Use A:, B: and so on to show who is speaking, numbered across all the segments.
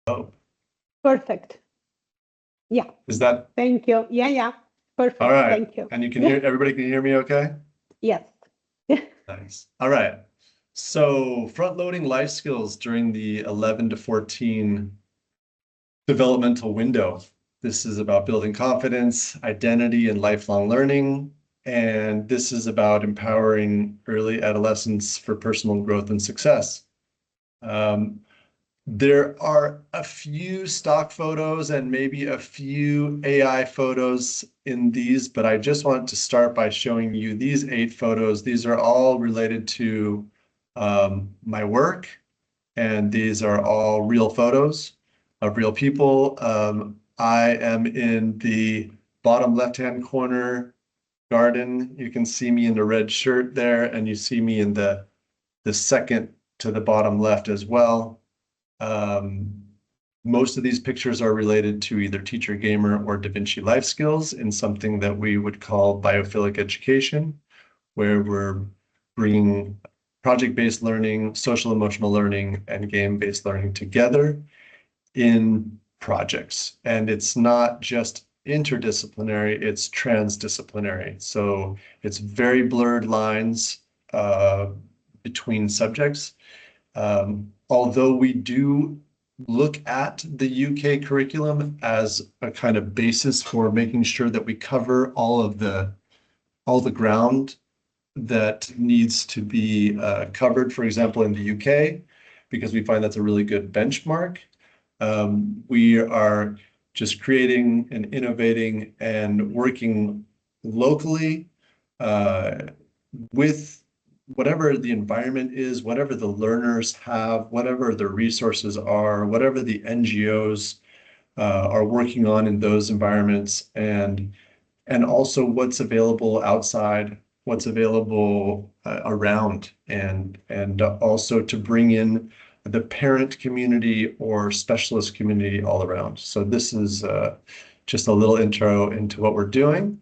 A: Oh,
B: Perfect. Yeah.
A: is that?
B: Thank you. Yeah. Perfect.
A: All right.
B: Thank you.
A: And you can hear, everybody can hear me okay?
B: Yes.
A: Nice. All right. So front loading life skills during the 11 to 14 developmental window. This is about building confidence, identity, and lifelong learning. And this is about empowering early adolescents for personal growth and success. There are a few stock photos and maybe a few AI photos in these, but I just want to start by showing you these 8 photos. These are all related to my work, and these are all real photos of real people. I am in the bottom left-hand corner garden. You can see me in the red shirt there, and you see me in the second to the bottom left as well. Most of these pictures are related to either Teacher Gamer or Da Vinci Life Skills in something that we would call biophilic education, where we're bringing project-based learning, social emotional learning, and game-based learning together in projects. And it's not just interdisciplinary, it's transdisciplinary. So it's very blurred lines between subjects. Although we do look at the UK curriculum as a kind of basis for making sure that we cover all the ground that needs to be covered, for example, in the UK, because we find that's a really good benchmark. We are just creating and innovating and working locally with whatever the environment is, whatever the learners have, whatever the resources are, whatever the NGOs are working on in those environments, and also what's available outside, what's available around, and also to bring in the parent community or specialist community all around. So this is just a little intro into what we're doing.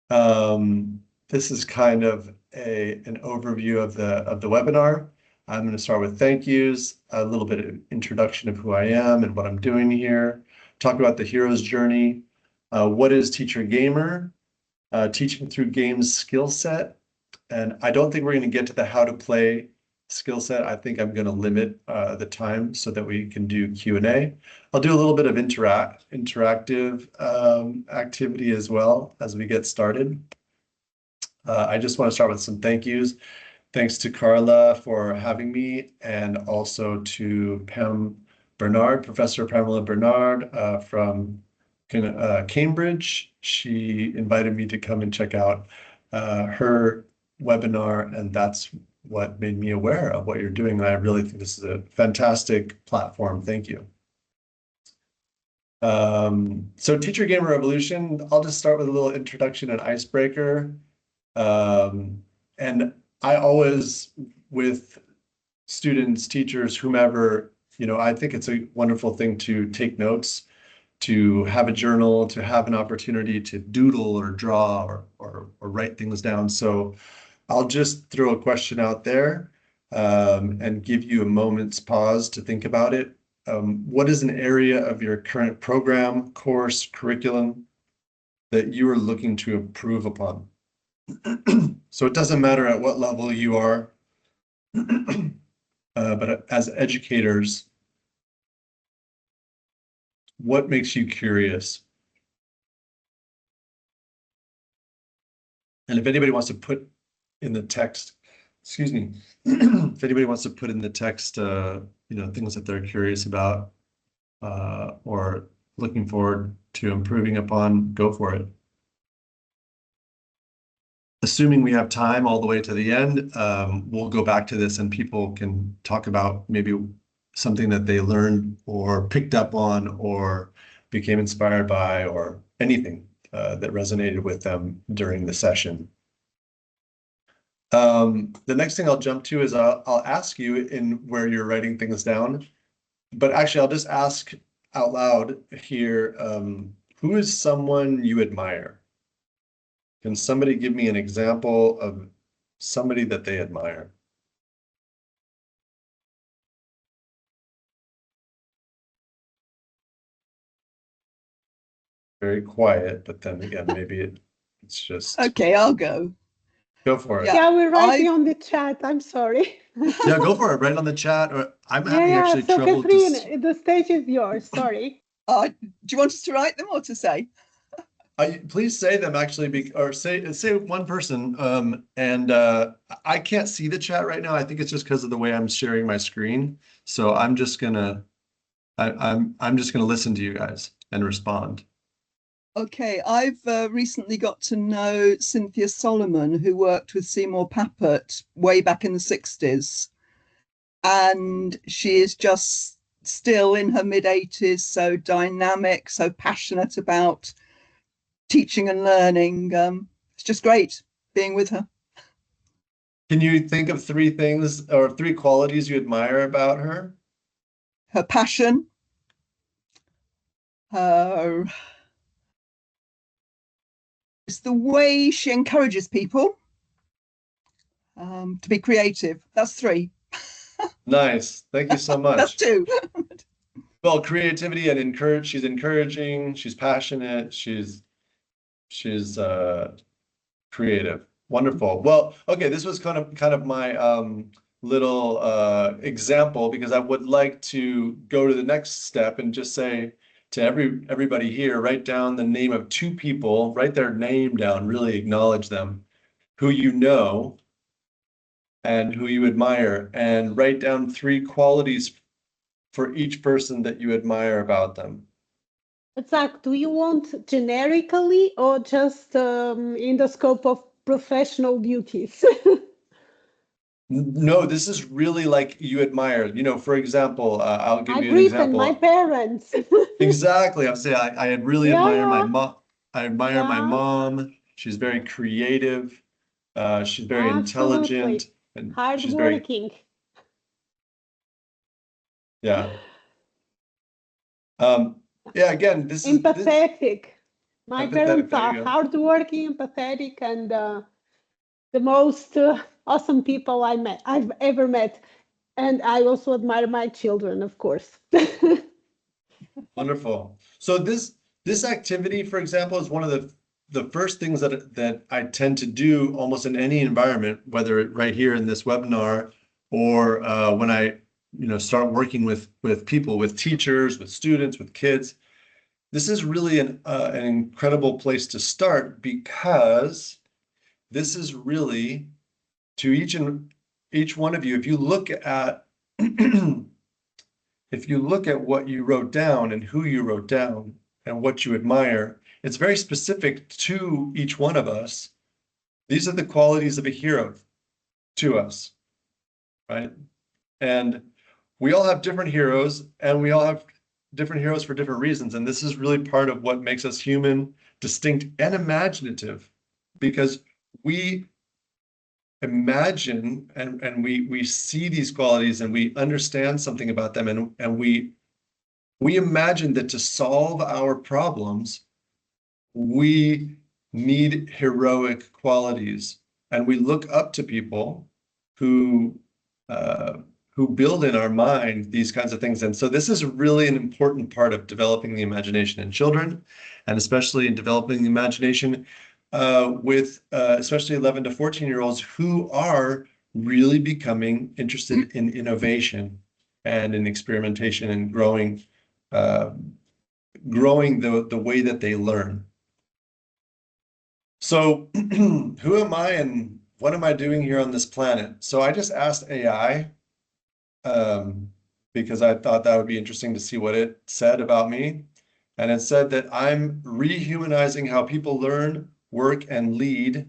A: This is kind of an overview of the webinar. I'm going to start with thank yous, a little bit of introduction of who I am and what I'm doing here, talk about the hero's journey, what is Teacher Gamer, teaching through games skill set. And I don't think we're going to get to the how to play skill set. I think I'm going to limit the time so that we can do Q&A. I'll do a little bit of interactive activity as well as we get started. I just want to start with some thank yous. Thanks to Carla for having me, and also to Pam Bernard, Professor Pamela Bernard from Cambridge. She invited me to come and check out her webinar, and that's what made me aware of what you're doing. And I really think this is a fantastic platform. Thank you. So Teacher Gamer Revolution, I'll just start with a little introduction and icebreaker. And I always, with students, teachers, whomever, I think it's a wonderful thing to take notes, to have a journal, to have an opportunity to doodle or draw or write things down. So I'll just throw a question out there and give you a moment's pause to think about it. What is an area of your current program, course, curriculum that you are looking to improve upon? So it doesn't matter at what level you are, but as educators, what makes you curious? And if anybody wants to put in the text, excuse me, if anybody wants to put in the text, things that they're curious about or looking forward to improving upon, go for it. Assuming we have time all the way to the end, we'll go back to this and people can talk about maybe something that they learned or picked up on or became inspired by, or anything that resonated with them during the session. The next thing I'll jump to is I'll ask you in where you're writing things down, but actually I'll just ask out loud here, who is someone you admire? Can somebody give me an example of somebody that they admire? very quiet, but then again, maybe it's just
C: Okay, I'll go.
A: go for it.
C: Yeah.
B: Yeah, we're writing on the chat. I'm sorry.
A: Yeah, go for it. Write on the chat. Or I'm having
B: Yeah,
A: actually
B: so
A: trouble.
B: Catherine, the stage is yours. Sorry.
C: Do you want us to write them or to say?
A: Please say them actually, or say one person. And I can't see the chat right now. I think it's just because of the way I'm sharing my screen. So I'm just gonna listen to you guys and respond.
C: Okay, I've recently got to know Cynthia Solomon, who worked with Seymour Papert way back in the 60s. And she is just still in her mid-80s, so dynamic, so passionate about teaching and learning. It's just great being with her.
A: Can you think of 3 things or 3 qualities you admire about her?
C: Her passion, her it's the way she encourages people to be creative. That's 3.
A: Nice. Thank you so much.
C: That's 2.
A: Well, creativity and encourage. She's encouraging. She's passionate. She's creative. Wonderful. Well, okay, this was kind of my little example, because I would like to go to the next step and just say to everybody here, write down the name of 2 people, write their name down, really acknowledge them, who you know and who you admire, and write down 3 qualities for each person that you admire about them.
B: Zach, do you want generically or just in the scope of professional duties?
A: No, this is really like you admire. You know, for example, I'll give
B: I've
A: you an
B: written
A: example.
B: my parents.
A: Exactly. I'm saying I had really admire my mom. I admire my
B: Yeah.
A: mom. She's very creative. She's very
B: Absolutely.
A: intelligent, and she's very,
B: Hardworking.
A: yeah. Yeah, again, this is
B: Empathetic. My
A: empathetic.
B: parents
A: There
B: are
A: you go.
B: hardworking, empathetic, and the most awesome people I've ever met. And I also admire my children, of course.
A: Wonderful. So this activity, for example, is one of the first things that I tend to do almost in any environment, whether right here in this webinar or when I start working with people, with teachers, with students, with kids. This is really an incredible place to start, because this is really to each one of you. If you look at if you look at what you wrote down and who you wrote down and what you admire, it's very specific to each one of us. These are the qualities of a hero to us, right? And we all have different heroes, and we all have different heroes for different reasons. And this is really part of what makes us human, distinct, and imaginative, because we imagine and we see these qualities and we understand something about them, and we imagine that to solve our problems, we need heroic qualities, and we look up to people who build in our mind these kinds of things. And so this is really an important part of developing the imagination in children, and especially in developing the imagination with especially 11 to 14-year-olds who are really becoming interested in innovation and in experimentation and growing the way that they learn. So who am I and what am I doing here on this planet? So I just asked AI because I thought that would be interesting to see what it said about me. And it said that I'm rehumanizing how people learn, work, and lead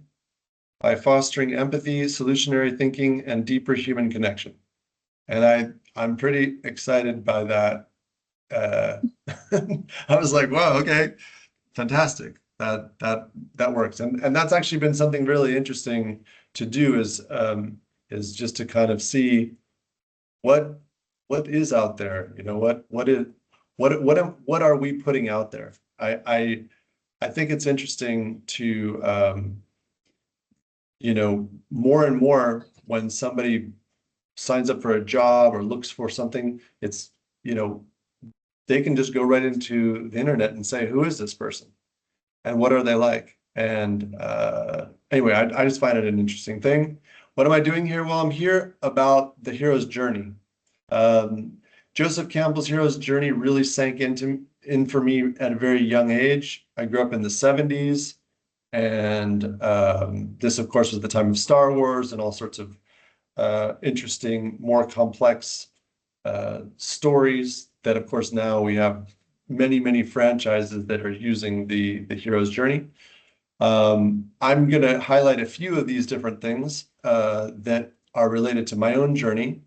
A: by fostering empathy, solutionary thinking, and deeper human connection. And I'm pretty excited by that. I was like, wow, okay, fantastic. That works. And that's actually been something really interesting to do, is just to kind of see what is out there, what are we putting out there? I think it's interesting to more and more when somebody signs up for a job or looks for something, it's they can just go right into the internet and say, who is this person? and what are they like? And anyway, I just find it an interesting thing. What am I doing here? Well, I'm here about the hero's journey. Joseph Campbell's hero's journey really sank in for me at a very young age. I grew up in the 70s, and this, of course, was the time of Star Wars and all sorts of interesting, more complex stories that, of course, now we have many franchises that are using the hero's journey. I'm going to highlight a few of these different things that are related to my own journey.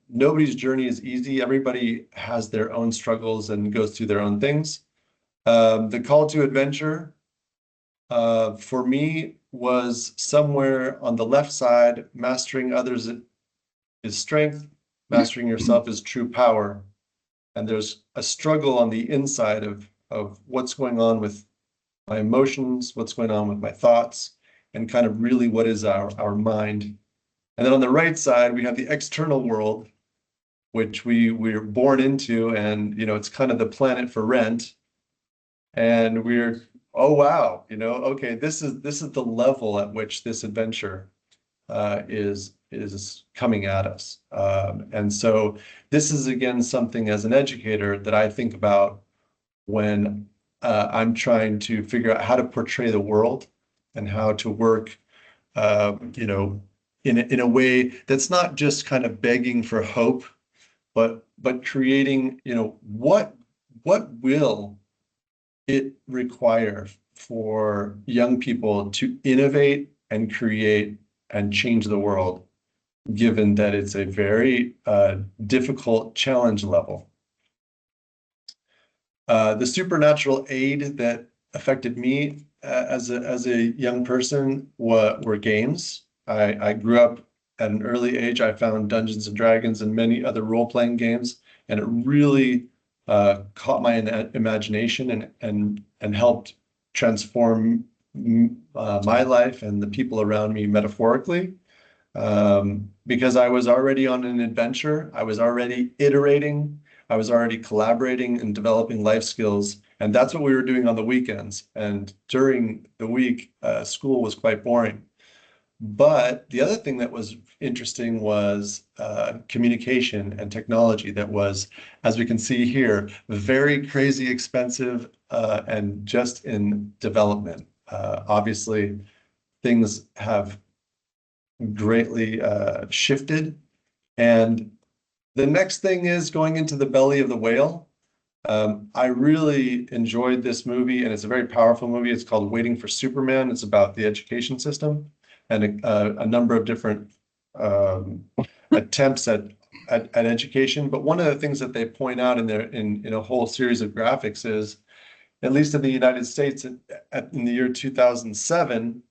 A: Nobody's journey is easy. Everybody has their own struggles and goes through their own things. The call to adventure for me was somewhere on the left side. Mastering others is strength, mastering yourself is true power. And there's a struggle on the inside of what's going on with my emotions, what's going on with my thoughts, and kind of really what is our mind. And then on the right side, we have the external world, which we're born into, and it's kind of the planet for rent. And we're, oh wow, okay, this is the level at which this adventure is coming at us. And so this is, again, something as an educator that I think about when I'm trying to figure out how to portray the world and how to work, in a way that's not just kind of begging for hope, but creating, what will it require for young people to innovate and create and change the world, given that it's a very difficult challenge level. The supernatural aid that affected me as a young person were games. I grew up at an early age. I found Dungeons and Dragons and many other role-playing games, and it really caught my imagination and helped transform my life and the people around me metaphorically. Because I was already on an adventure, I was already iterating, I was already collaborating and developing life skills, and that's what we were doing on the weekends. And during the week, school was quite boring. But the other thing that was interesting was communication and technology that was, as we can see here, very crazy expensive and just in development. Obviously, things have greatly shifted. And the next thing is going into the belly of the whale. I really enjoyed this movie, and it's a very powerful movie. It's called Waiting for Superman. It's about the education system and a number of different attempts at education. But one of the things that they point out in a whole series of graphics is, at least in the United States, in the year 2007,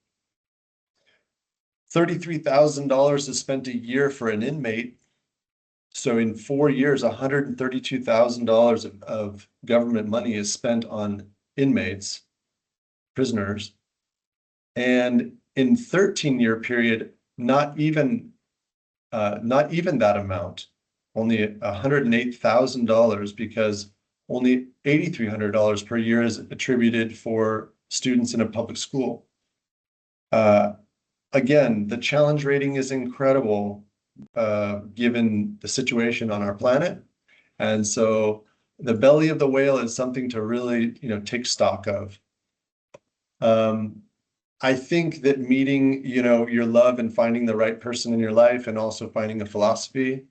A: $33,000 is spent a year for an inmate. So in 4 years, $132,000 of government money is spent on inmates, prisoners. And in 13-year period, not even that amount, only $108,000, because only $8,300 per year is attributed for students in a public school. Again, the challenge rating is incredible, given the situation on our planet. And so the belly of the whale is something to really, take stock of. I think that meeting, your love and finding the right person in your life, and also finding a philosophy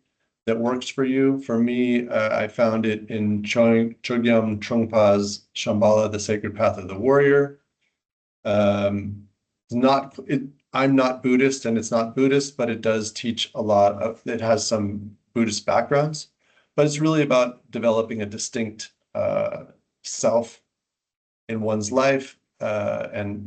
A: that works for you. For me, I found it in Chogyam Trungpa's Shambhala, The Sacred Path of the Warrior. I'm not Buddhist, and it's not Buddhist, but it does teach a lot of, it has some Buddhist backgrounds, but it's really about developing a distinct self in one's life, and